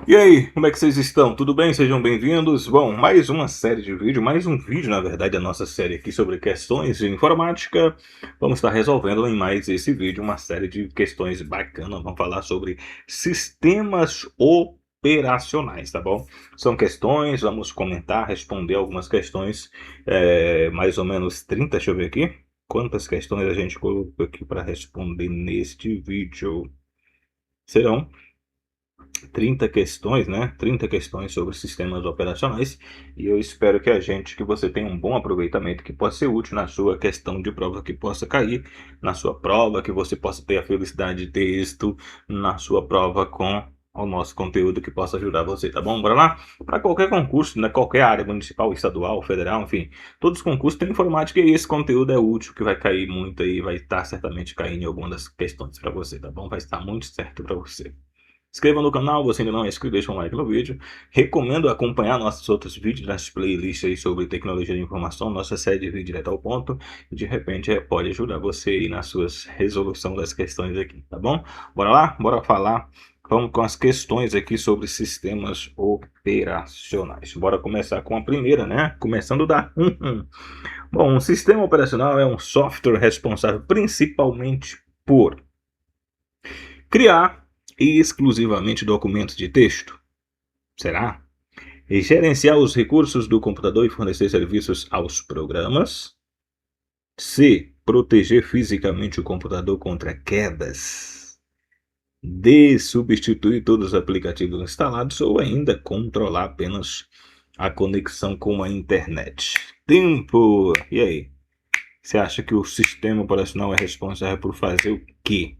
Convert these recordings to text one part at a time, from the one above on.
E aí, como é que vocês estão? Tudo bem? Sejam bem-vindos. Bom, mais uma série de vídeo, mais um vídeo, na verdade, da nossa série aqui sobre questões de informática. Vamos estar resolvendo em mais esse vídeo uma série de questões bacanas. Vamos falar sobre sistemas operacionais, tá bom? São questões, vamos comentar, responder algumas questões, mais ou menos 30, deixa eu ver aqui. Quantas questões a gente colocou aqui para responder neste vídeo? Serão 30 questões, né? 30 questões sobre sistemas operacionais, e eu espero que você tenha um bom aproveitamento, que possa ser útil na sua questão de prova, que possa cair na sua prova, que você possa ter a felicidade de ter êxito na sua prova com o nosso conteúdo, que possa ajudar você, tá bom? Bora lá? Para qualquer concurso, né? Qualquer área, municipal, estadual, federal, enfim, todos os concursos têm informática e esse conteúdo é útil, que vai cair muito aí, vai estar certamente caindo em alguma das questões para você, tá bom? Vai estar muito certo para você. Inscreva no canal, você ainda não é inscrito, deixa um like no vídeo. Recomendo acompanhar nossos outros vídeos, nossas playlists aí sobre tecnologia de informação, nossa série de vídeo direto ao ponto. E de repente pode ajudar você aí na sua resolução das questões aqui, tá bom? Bora lá? Bora falar. Vamos com as questões aqui sobre sistemas operacionais. Bora começar com a primeira, né? Começando da Bom, um sistema operacional é um software responsável principalmente por criar exclusivamente documentos de texto? Será? E gerenciar os recursos do computador e fornecer serviços aos programas? C. Proteger fisicamente o computador contra quedas? D. Substituir todos os aplicativos instalados ou ainda controlar apenas a conexão com a internet? Tempo! E aí? Você acha que o sistema operacional é responsável por fazer o quê?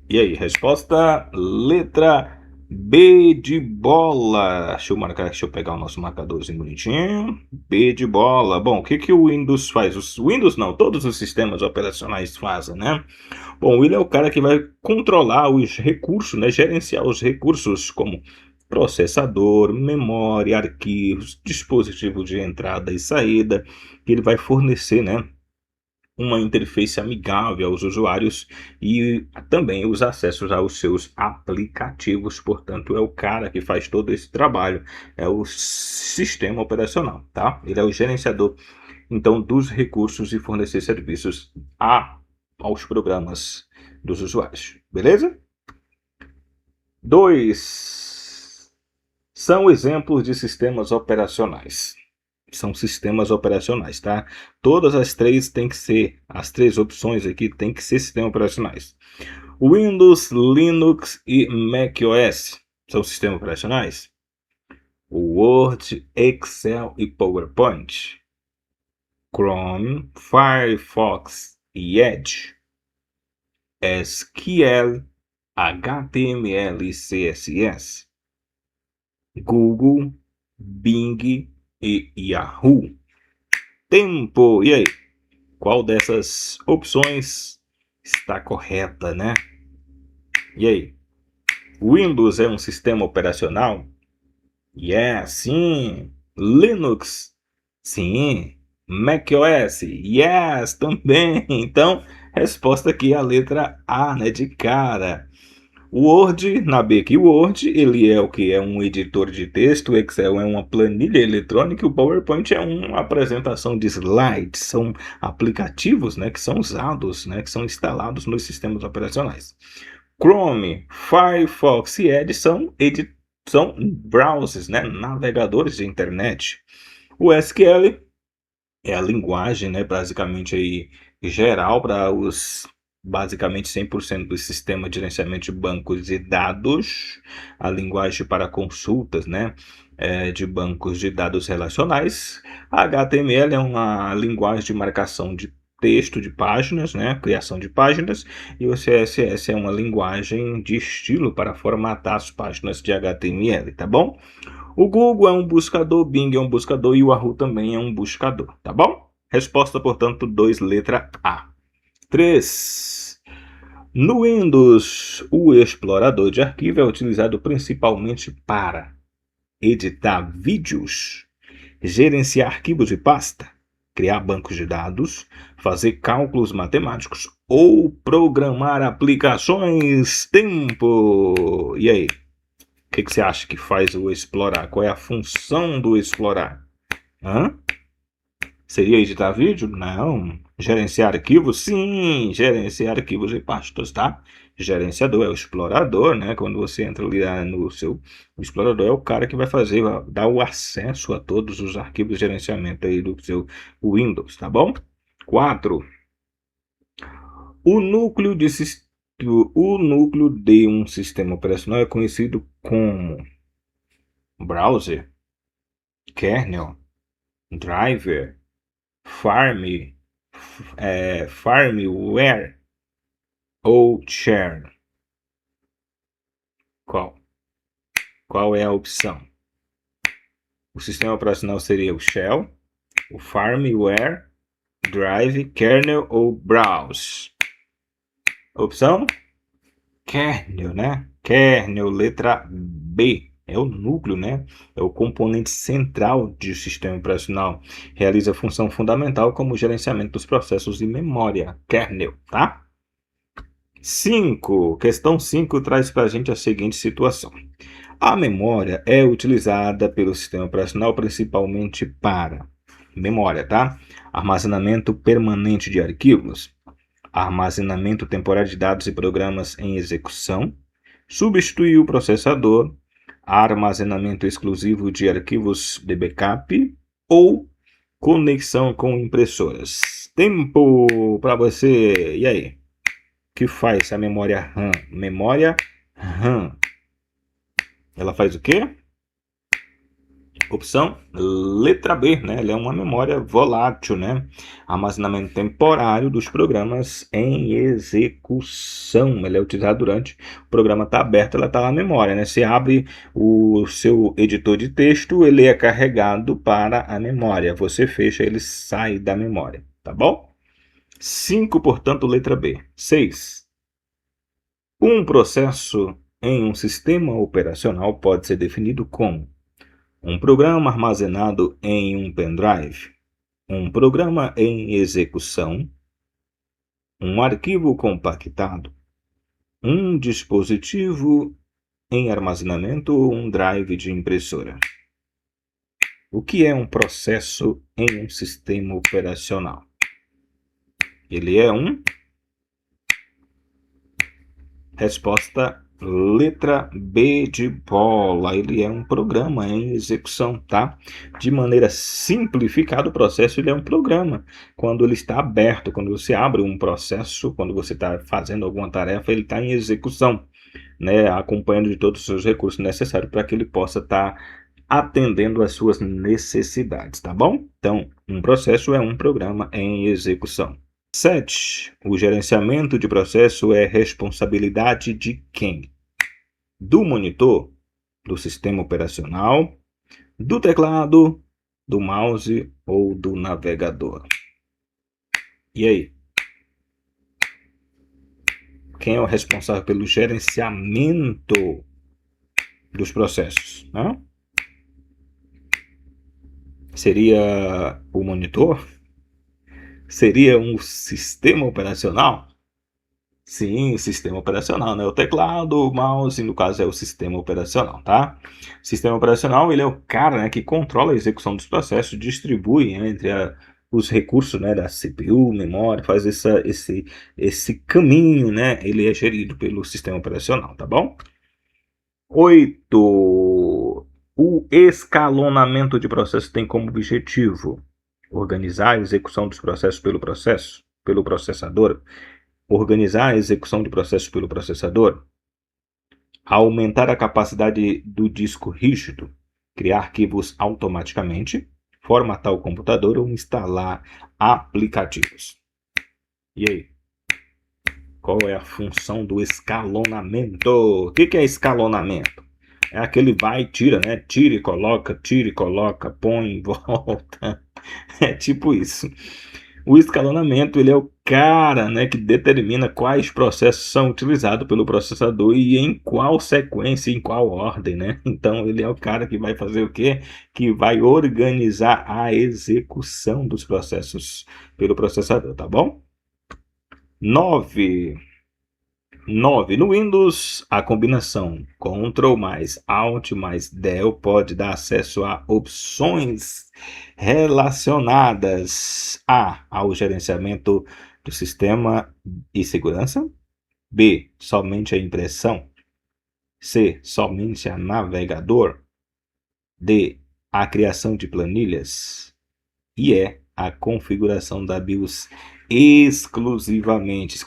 E aí, resposta letra B de bola. Deixa eu pegar o nosso marcadorzinho bonitinho. B de bola. Bom, o que que o Windows faz? Os Windows não, todos os sistemas operacionais fazem, né? Bom, ele é o cara que vai controlar os recursos, né? Gerenciar os recursos como processador, memória, arquivos, dispositivos de entrada e saída, que ele vai fornecer, né? Uma interface amigável aos usuários e também os acessos aos seus aplicativos. Portanto, é o cara que faz todo esse trabalho, é o sistema operacional, tá? Ele é o gerenciador, então, dos recursos e fornecer serviços aos programas dos usuários, beleza? 2 são exemplos de sistemas operacionais. São sistemas operacionais, tá? Todas as três têm que ser, as três opções aqui têm que ser sistemas operacionais. Windows, Linux e macOS são sistemas operacionais. Word, Excel e PowerPoint. Chrome, Firefox e Edge. SQL, HTML e CSS. Google, Bing e Yahoo. Tempo! E aí? Qual dessas opções está correta, né? E aí? Windows é um sistema operacional? Sim. Linux? Sim. macOS? Yes, também. Então, resposta aqui é a letra A, né? De cara. O Word, na B aqui, o Word, ele é o que? É um editor de texto, o Excel é uma planilha eletrônica, e o PowerPoint é uma apresentação de slides, são aplicativos, né, que são usados, né, que são instalados nos sistemas operacionais. Chrome, Firefox e Edge são browsers, né, navegadores de internet. O SQL é a linguagem, né, basicamente aí geral para os basicamente 100% do sistema de gerenciamento de bancos de dados, a linguagem para consultas, né, de bancos de dados relacionais. A HTML é uma linguagem de marcação de texto de páginas, né, criação de páginas, e o CSS é uma linguagem de estilo para formatar as páginas de HTML, tá bom? O Google é um buscador, o Bing é um buscador e o Yahoo também é um buscador, tá bom? Resposta, portanto, 2, letra A. 3. No Windows, o explorador de arquivo é utilizado principalmente para editar vídeos, gerenciar arquivos de pasta, criar bancos de dados, fazer cálculos matemáticos ou programar aplicações? Tempo! E aí? O que você acha que faz o explorar? Qual é a função do explorar? Hã? Seria editar vídeo? Não. Gerenciar arquivos? Sim, gerenciar arquivos e pastas, tá? Gerenciador é o explorador, né? Quando você entra ali no seu... O explorador é o cara que vai fazer, dar o acesso a todos os arquivos de gerenciamento aí do seu Windows, tá bom? 4. O núcleo de um sistema operacional é conhecido como browser, kernel, driver, firmware ou share. Qual? Qual é a opção? O sistema operacional seria o shell, o firmware, drive, kernel ou browse. Opção? Kernel, né? Kernel, letra B. É o núcleo, né? É o componente central do sistema operacional. Realiza a função fundamental como o gerenciamento dos processos de memória. Kernel, tá? 5. Questão 5 traz para a gente a seguinte situação. A memória é utilizada pelo sistema operacional principalmente para memória, tá? Armazenamento permanente de arquivos, armazenamento temporário de dados e programas em execução, substituir o processador, armazenamento exclusivo de arquivos de backup ou conexão com impressoras. Tempo para você. E aí? O que faz a memória RAM? Memória RAM. Ela faz o quê? Opção letra B, né? Ela é uma memória volátil, né? Armazenamento temporário dos programas em execução. Ela é utilizada durante o programa está aberto, ela está na memória, né? Você abre o seu editor de texto, ele é carregado para a memória. Você fecha, ele sai da memória, tá bom? 5, portanto, letra B. 6. Um processo em um sistema operacional pode ser definido como um programa armazenado em um pendrive, um programa em execução, um arquivo compactado, um dispositivo em armazenamento ou um drive de impressora. O que é um processo em um sistema operacional? Ele é um... Resposta letra B de bola. Ele é um programa em execução, tá? De maneira simplificada, o processo ele é um programa. Quando ele está aberto, quando você abre um processo, quando você está fazendo alguma tarefa, ele está em execução, né? Acompanhando de todos os seus recursos necessários para que ele possa estar atendendo às suas necessidades, tá bom? Então, um processo é um programa em execução. 7. O gerenciamento de processo é responsabilidade de quem? Do monitor, do sistema operacional, do teclado, do mouse ou do navegador? E aí? Quem é o responsável pelo gerenciamento dos processos, né? Seria o monitor? Seria um sistema operacional? Sim, sistema operacional, né? O teclado, o mouse, no caso é o sistema operacional, tá? O sistema operacional, ele é o cara, né, que controla a execução dos processos, distribui entre os recursos, né, da CPU, memória, faz esse caminho, né? Ele é gerido pelo sistema operacional, tá bom? 8. O escalonamento de processos tem como objetivo organizar a execução dos processos pelo processador, organizar a execução de processos pelo processador, aumentar a capacidade do disco rígido, criar arquivos automaticamente, formatar o computador ou instalar aplicativos. E aí? Qual é a função do escalonamento? O que é escalonamento? É aquele vai e tira, né? Tira e coloca, põe e volta. É tipo isso. O escalonamento ele é o cara, né, que determina quais processos são utilizados pelo processador e em qual sequência, em qual ordem, né? Então ele é o cara que vai fazer o quê? Que vai organizar a execução dos processos pelo processador, tá bom? 9. No Windows, a combinação Ctrl mais Alt mais Del pode dar acesso a opções relacionadas ao gerenciamento do sistema e segurança, B, somente a impressão, C, somente a navegador, D, a criação de planilhas e E, a configuração da BIOS exclusivamente,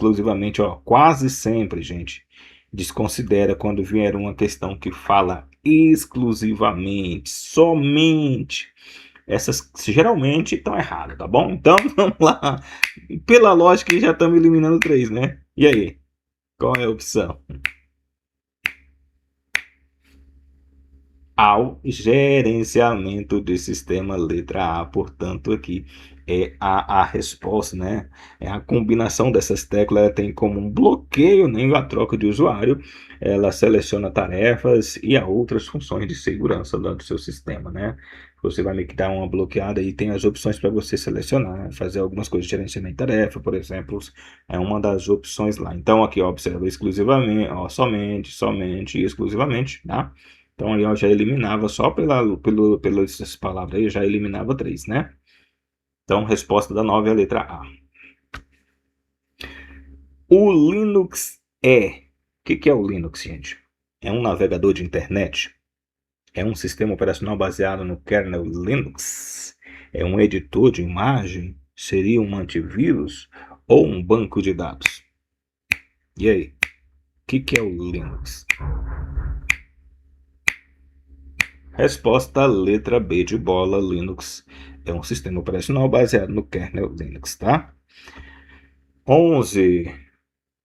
ó, quase sempre, gente, desconsidera quando vier uma questão que fala exclusivamente, somente. Essas geralmente estão erradas, tá bom? Então vamos lá. Pela lógica já estamos eliminando 3, né? E aí? Qual é a opção? Ao gerenciamento de sistema, letra A, portanto aqui é a resposta, né? É a combinação dessas teclas, ela tem como um bloqueio, né, a troca de usuário, ela seleciona tarefas e a outras funções de segurança do seu sistema, né? Você vai meio que dar uma bloqueada e tem as opções para você selecionar, fazer algumas coisas de gerenciamento de tarefa, por exemplo, é uma das opções lá. Então aqui, ó, observa exclusivamente, ó, somente e exclusivamente, tá? Então aí eu já eliminava só pelas palavras aí, eu já eliminava 3, né? Então, resposta da 9 é a letra A. O Linux é... O que é o Linux, gente? É um navegador de internet? É um sistema operacional baseado no kernel Linux? É um editor de imagem? Seria um antivírus? Ou um banco de dados? E aí? O que é o Linux? Resposta letra B de bola, Linux é um sistema operacional baseado no kernel Linux, tá? 11.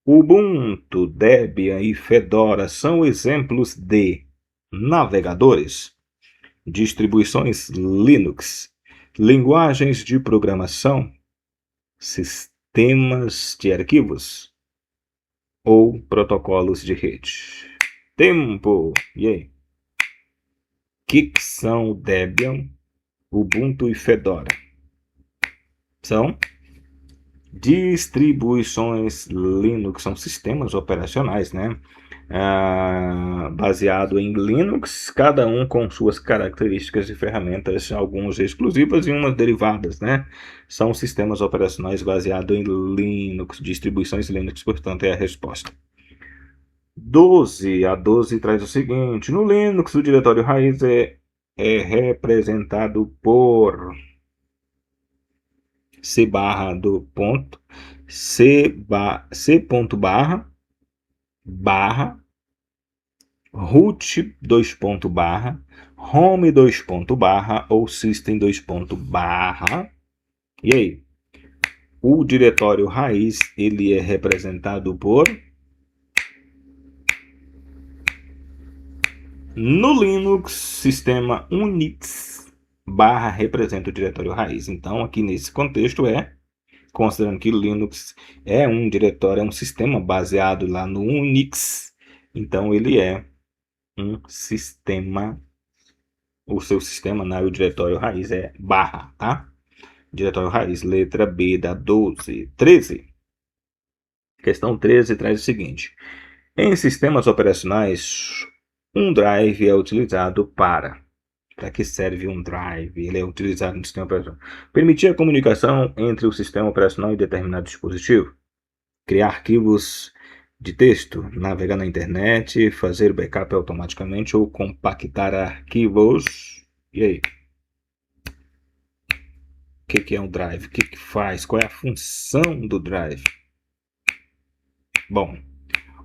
Ubuntu, Debian e Fedora são exemplos de navegadores, distribuições Linux, linguagens de programação, sistemas de arquivos ou protocolos de rede. Tempo! E aí? O que são Debian, Ubuntu e Fedora? São distribuições Linux, são sistemas operacionais, né? Baseado em Linux, cada um com suas características e ferramentas, algumas exclusivas e umas derivadas, né? São sistemas operacionais baseados em Linux, distribuições Linux, portanto é a resposta. 12. A 12 traz o seguinte: no Linux, o diretório raiz é representado por C barra do ponto, C ponto barra, root 2 ponto barra, home 2 ponto barra ou system 2 ponto barra. E aí? O diretório raiz, ele é representado por... No Linux, sistema Unix barra representa o diretório raiz. Então, aqui nesse contexto considerando que o Linux é um diretório, é um sistema baseado lá no Unix, então ele é um sistema, o seu sistema, né, o diretório raiz é barra, tá? Diretório raiz, letra B da 12. 13. Questão 13 traz o seguinte: em sistemas operacionais, um drive é utilizado para que serve um drive? Ele é utilizado no sistema operacional. Permitir a comunicação entre o sistema operacional e determinado dispositivo. Criar arquivos de texto. Navegar na internet. Fazer backup automaticamente ou compactar arquivos. E aí? O que é um drive? O que faz? Qual é a função do drive? Bom,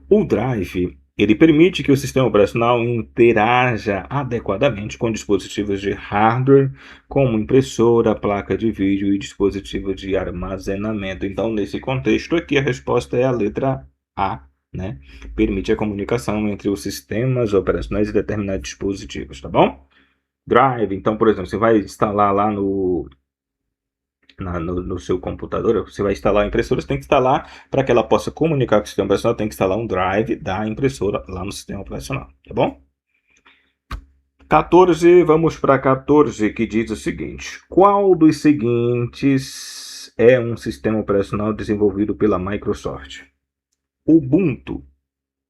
o drive, ele permite que o sistema operacional interaja adequadamente com dispositivos de hardware, como impressora, placa de vídeo e dispositivo de armazenamento. Então, nesse contexto aqui, a resposta é a letra A, né? Permite a comunicação entre os sistemas operacionais e determinados dispositivos, tá bom? Drive, então, por exemplo, você vai instalar lá no seu computador, você vai instalar a impressora, você tem que instalar, para que ela possa comunicar com o sistema operacional, tem que instalar um drive da impressora lá no sistema operacional, tá bom? 14, vamos para 14, que diz o seguinte: qual dos seguintes é um sistema operacional desenvolvido pela Microsoft? Ubuntu,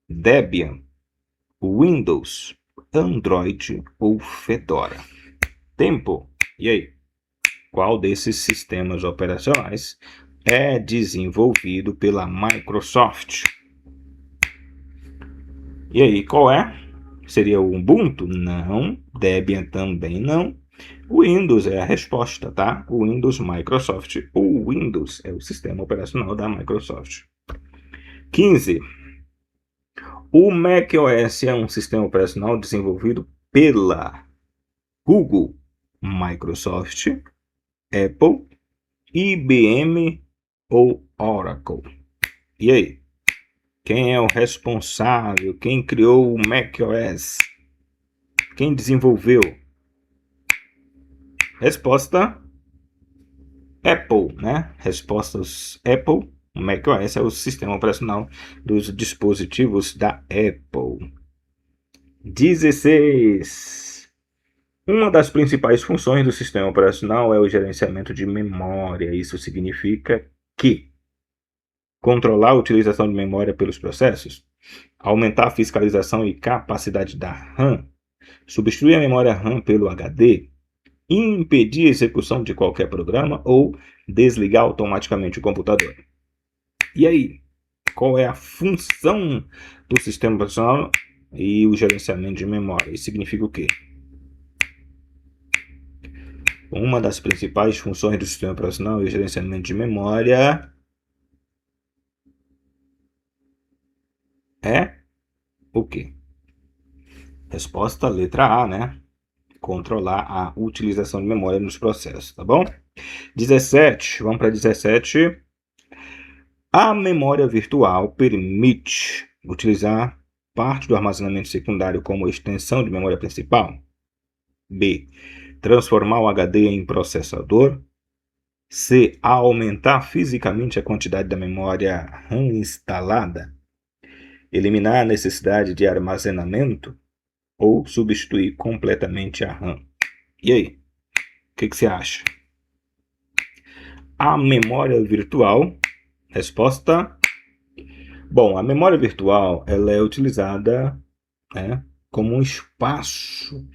Debian, Windows, Android ou Fedora? Tempo. E aí? Qual desses sistemas operacionais é desenvolvido pela Microsoft? E aí, qual é? Seria o Ubuntu? Não. Debian também não. O Windows é a resposta, tá? O Windows Microsoft. O Windows é o sistema operacional da Microsoft. 15. O macOS é um sistema operacional desenvolvido pela Google, Microsoft, Apple, IBM ou Oracle? E aí? Quem é o responsável? Quem criou o macOS? Quem desenvolveu? Resposta: Apple, né? Respostas: Apple. O macOS é o sistema operacional dos dispositivos da Apple. 16. Uma das principais funções do sistema operacional é o gerenciamento de memória. Isso significa que controlar a utilização de memória pelos processos, aumentar a fiscalização e capacidade da RAM, substituir a memória RAM pelo HD, impedir a execução de qualquer programa ou desligar automaticamente o computador. E aí, qual é a função do sistema operacional e o gerenciamento de memória? Isso significa o quê? Uma das principais funções do sistema operacional é o gerenciamento de memória. É o quê? Resposta: letra A, né? Controlar a utilização de memória nos processos, tá bom? 17, vamos para 17. A memória virtual permite utilizar parte do armazenamento secundário como extensão de memória principal. B. Transformar o HD em processador. C. Aumentar fisicamente a quantidade da memória RAM instalada. Eliminar a necessidade de armazenamento ou substituir completamente a RAM. E aí? O que você acha? A memória virtual. Resposta: bom, a memória virtual ela é utilizada, né, como um espaço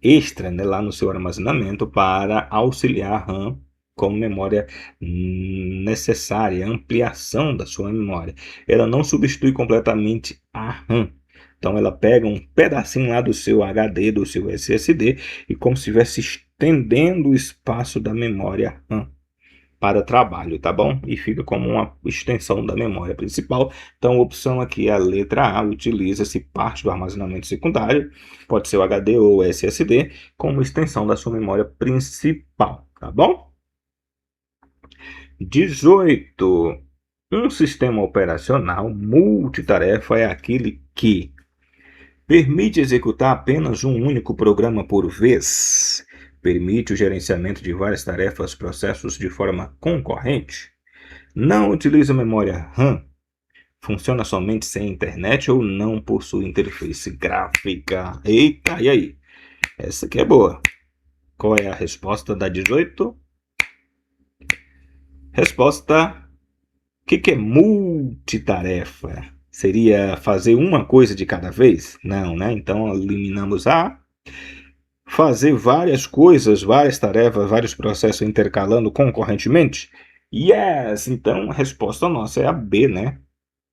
extra, né, lá no seu armazenamento para auxiliar a RAM como memória necessária, ampliação da sua memória. Ela não substitui completamente a RAM. Então ela pega um pedacinho lá do seu HD, do seu SSD, e como se estivesse estendendo o espaço da memória RAM para trabalho, tá bom? E fica como uma extensão da memória principal. Então a opção aqui é a letra A, utiliza-se parte do armazenamento secundário, pode ser o HD ou o SSD, como extensão da sua memória principal, tá bom? 18. Um sistema operacional multitarefa é aquele que permite executar apenas um único programa por vez, permite o gerenciamento de várias tarefas, processos de forma concorrente, não utiliza memória RAM, funciona somente sem internet ou não possui interface gráfica. Eita, e aí? Essa aqui é boa. Qual é a resposta da 18? Resposta: o que é multitarefa? Seria fazer uma coisa de cada vez? Não, né? Então eliminamos a. Fazer várias coisas, várias tarefas, vários processos intercalando concorrentemente? Yes! Então a resposta nossa é a B, né?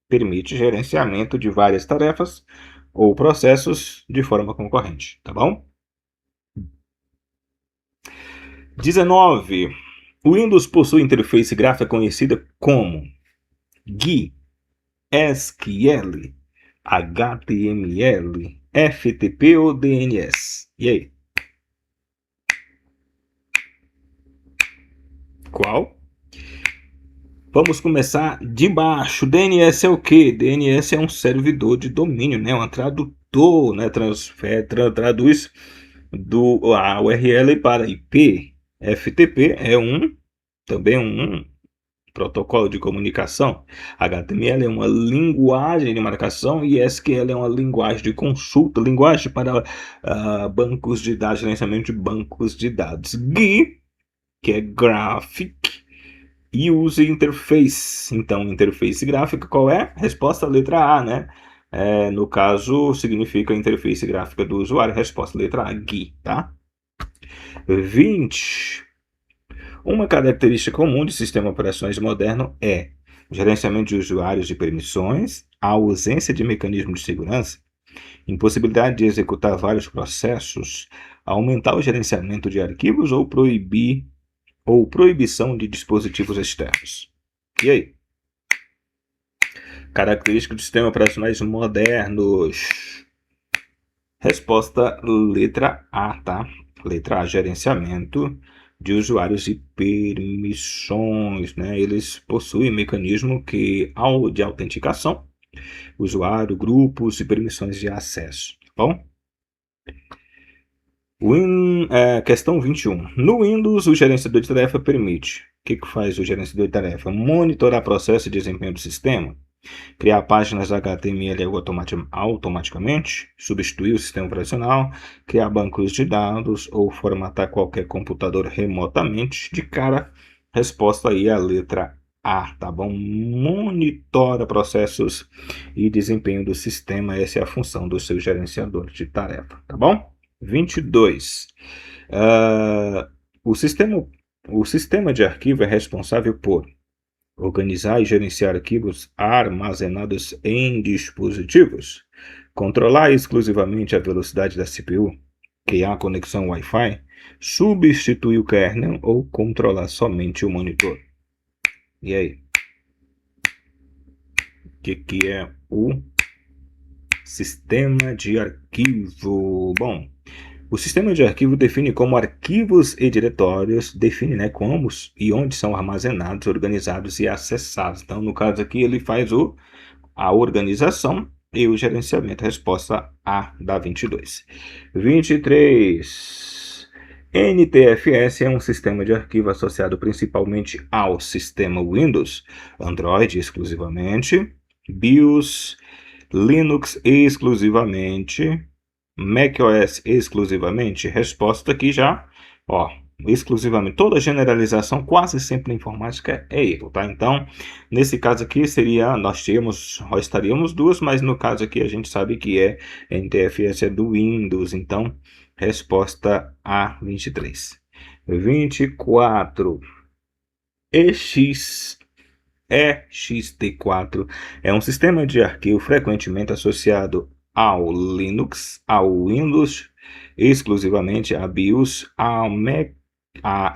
Permite gerenciamento de várias tarefas ou processos de forma concorrente, tá bom? 19. O Windows possui interface gráfica conhecida como GUI, SQL, HTML, FTP ou DNS? E aí? Qual? Vamos começar de baixo. DNS é o quê? DNS é um servidor de domínio, né? Um tradutor, né? Traduz a URL para IP. FTP é também um protocolo de comunicação. HTML é uma linguagem de marcação e SQL é uma linguagem de consulta, linguagem para bancos de dados, gerenciamento de bancos de dados. GUI, que é Graphic Use interface. Então, interface gráfica, qual é? Resposta letra A, né? No caso, significa interface gráfica do usuário. Resposta letra A, GUI, tá? 20. Uma característica comum de sistema operacionais moderno é o gerenciamento de usuários e permissões, a ausência de mecanismo de segurança, impossibilidade de executar vários processos, aumentar o gerenciamento de arquivos ou proibição de dispositivos externos. E aí? Características de sistemas operacionais modernos. Resposta letra A, tá? Letra A, gerenciamento de usuários e permissões, né? Eles possuem mecanismo de autenticação, usuário, grupos e permissões de acesso, tá bom? Questão 21. No Windows, o gerenciador de tarefa permite. O que faz o gerenciador de tarefa? Monitorar processo e desempenho do sistema, criar páginas HTML automaticamente, substituir o sistema operacional, criar bancos de dados ou formatar qualquer computador remotamente. De cara, resposta aí é a letra A, tá bom? Monitora processos e desempenho do sistema, essa é a função do seu gerenciador de tarefa, tá bom? 22. O sistema de arquivo é responsável por organizar e gerenciar arquivos armazenados em dispositivos, controlar exclusivamente a velocidade da CPU, criar conexão Wi-Fi, substituir o kernel ou controlar somente o monitor. E aí? O que é o sistema de arquivo? Bom, o sistema de arquivo define como arquivos e diretórios, define, né, como e onde são armazenados, organizados e acessados. Então, no caso aqui, ele faz a organização e o gerenciamento. Resposta A da 22. 23. NTFS é um sistema de arquivo associado principalmente ao sistema Windows, Android exclusivamente, BIOS, Linux exclusivamente, macOS exclusivamente. Resposta aqui já, ó, exclusivamente. Toda generalização quase sempre na informática é erro, tá? Então, nesse caso aqui nós estaríamos duas, mas no caso aqui a gente sabe que NTFS é do Windows, então resposta A, 23. 24. ext4 é um sistema de arquivo frequentemente associado ao Linux, ao Windows exclusivamente, a BIOS, a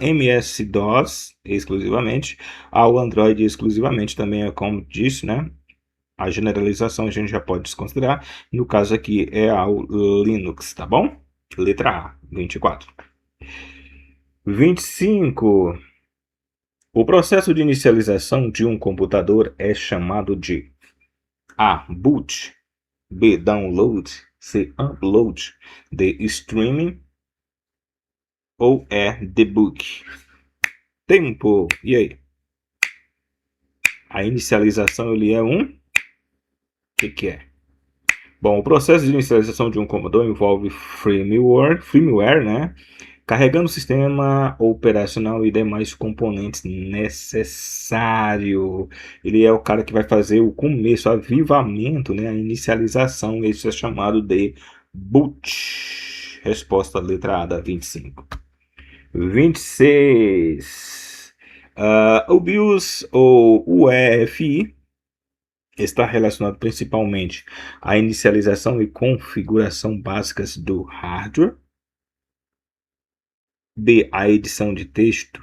MS-DOS exclusivamente, ao Android exclusivamente. Também é como disse, né? A generalização a gente já pode desconsiderar. No caso aqui é ao Linux, tá bom? Letra A, 24. 25. O processo de inicialização de um computador é chamado de A. Boot, B. Download, C. Upload, D. Streaming ou E. Debug. Tempo. E aí? A inicialização ele é um... O que é? Bom, o processo de inicialização de um computador envolve firmware, né? Carregando o sistema operacional e demais componentes necessários. Ele é o cara que vai fazer o começo, o avivamento, né? A inicialização. Isso é chamado de boot. Resposta letra A da 25. 26. O BIOS ou UEFI está relacionado principalmente à inicialização e configuração básicas do hardware. B. A edição de texto.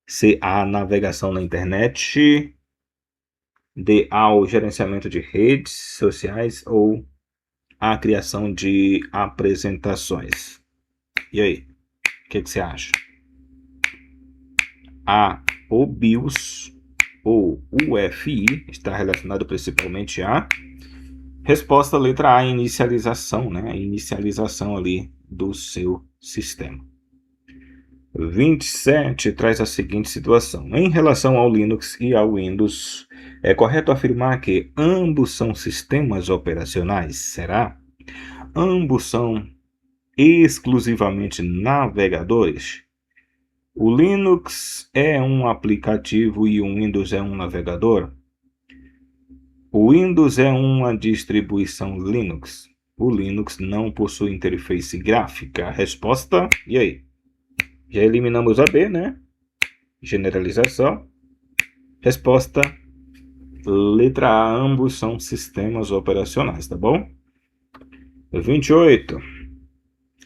C. A navegação na internet. D. Ao gerenciamento de redes sociais ou a criação de apresentações. E aí? O que você acha? A. O BIOS ou UEFI está relacionado principalmente à resposta letra A, inicialização, né? A inicialização ali do seu sistema. 27 traz a seguinte situação. Em relação ao Linux e ao Windows, é correto afirmar que ambos são sistemas operacionais? Será? Ambos são exclusivamente navegadores? O Linux é um aplicativo e o Windows é um navegador? O Windows é uma distribuição Linux. O Linux não possui interface gráfica. Resposta, e aí? Já eliminamos a B, né? Generalização. Resposta, letra A, ambos são sistemas operacionais, tá bom? 28.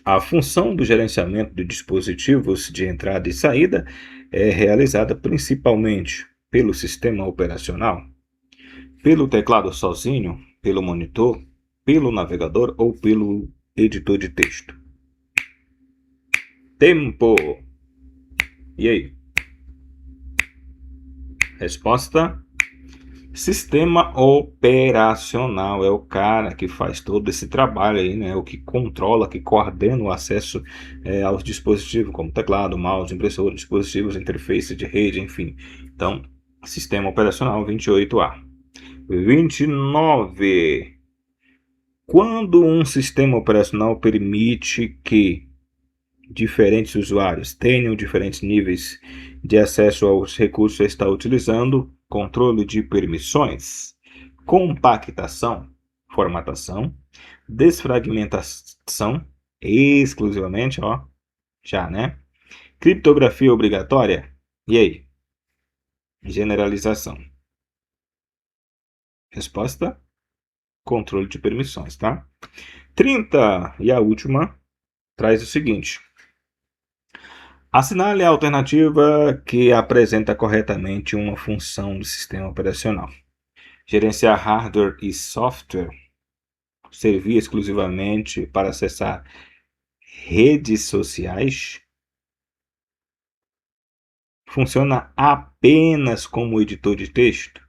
A função do gerenciamento de dispositivos de entrada e saída é realizada principalmente pelo sistema operacional, pelo teclado sozinho, pelo monitor, pelo navegador ou pelo editor de texto. Tempo. E aí? Resposta: sistema operacional é o cara que faz todo esse trabalho aí, né? O que controla, que coordena o acesso aos dispositivos, como teclado, mouse, impressora, dispositivos, interface de rede, enfim. Então, sistema operacional 28A. 29. Quando um sistema operacional permite que diferentes usuários tenham diferentes níveis de acesso aos recursos, está utilizando controle de permissões, compactação, formatação, desfragmentação, exclusivamente, ó, já, né? Criptografia obrigatória, e aí? Generalização. Resposta: controle de permissões, tá? 30, e a última, traz o seguinte: assinale a alternativa que apresenta corretamente uma função do sistema operacional. Gerenciar hardware e software, servir exclusivamente para acessar redes sociais, funciona apenas como editor de texto,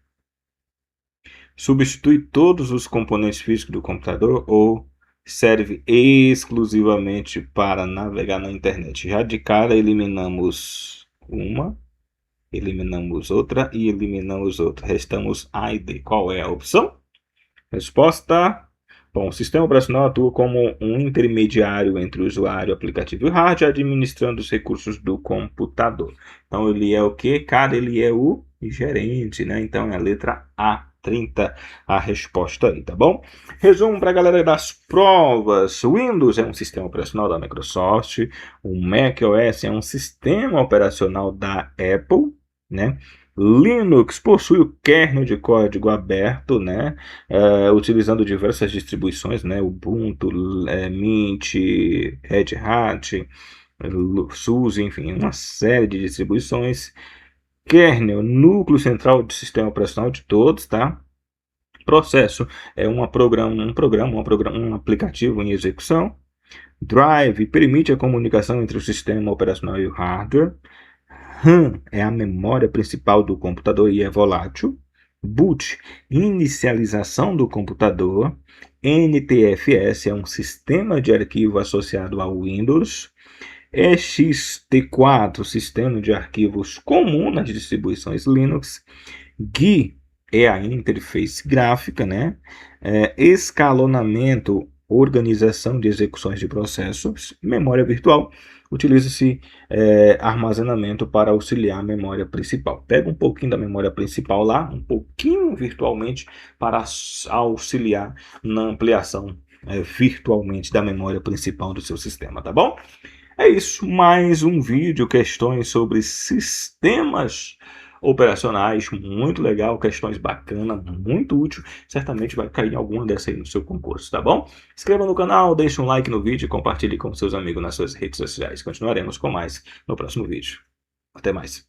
substitui todos os componentes físicos do computador ou serve exclusivamente para navegar na internet. Já de cara eliminamos uma, eliminamos outra e eliminamos outra. Restamos A e D. Qual é a opção? Resposta: bom, o sistema operacional atua como um intermediário entre o usuário, aplicativo e o hardware, administrando os recursos do computador. Então, ele é o que? Cara, ele é o gerente, né? Então, é a letra A. 30 a resposta aí, tá bom? Resumo para a galera das provas. O Windows é um sistema operacional da Microsoft, o macOS é um sistema operacional da Apple, né? Linux possui o kernel de código aberto, né? Utilizando diversas distribuições, né? Ubuntu, Mint, Red Hat, SUSE, enfim, uma série de distribuições. Kernel, núcleo central do sistema operacional de todos, tá? Processo é um aplicativo em execução. Drive permite a comunicação entre o sistema operacional e o hardware. RAM é a memória principal do computador e é volátil. Boot, inicialização do computador. NTFS é um sistema de arquivo associado ao Windows. ext4, sistema de arquivos comum nas distribuições Linux. GUI é a interface gráfica, né? Escalonamento, organização de execuções de processos. Memória virtual, utiliza-se armazenamento para auxiliar a memória principal. Pega um pouquinho da memória principal lá, um pouquinho virtualmente, para auxiliar na ampliação virtualmente da memória principal do seu sistema, tá bom? É isso, mais um vídeo, questões sobre sistemas operacionais, muito legal, questões bacanas, muito útil, certamente vai cair alguma dessa aí no seu concurso, tá bom? Inscreva no canal, deixe um like no vídeo e compartilhe com seus amigos nas suas redes sociais. Continuaremos com mais no próximo vídeo. Até mais.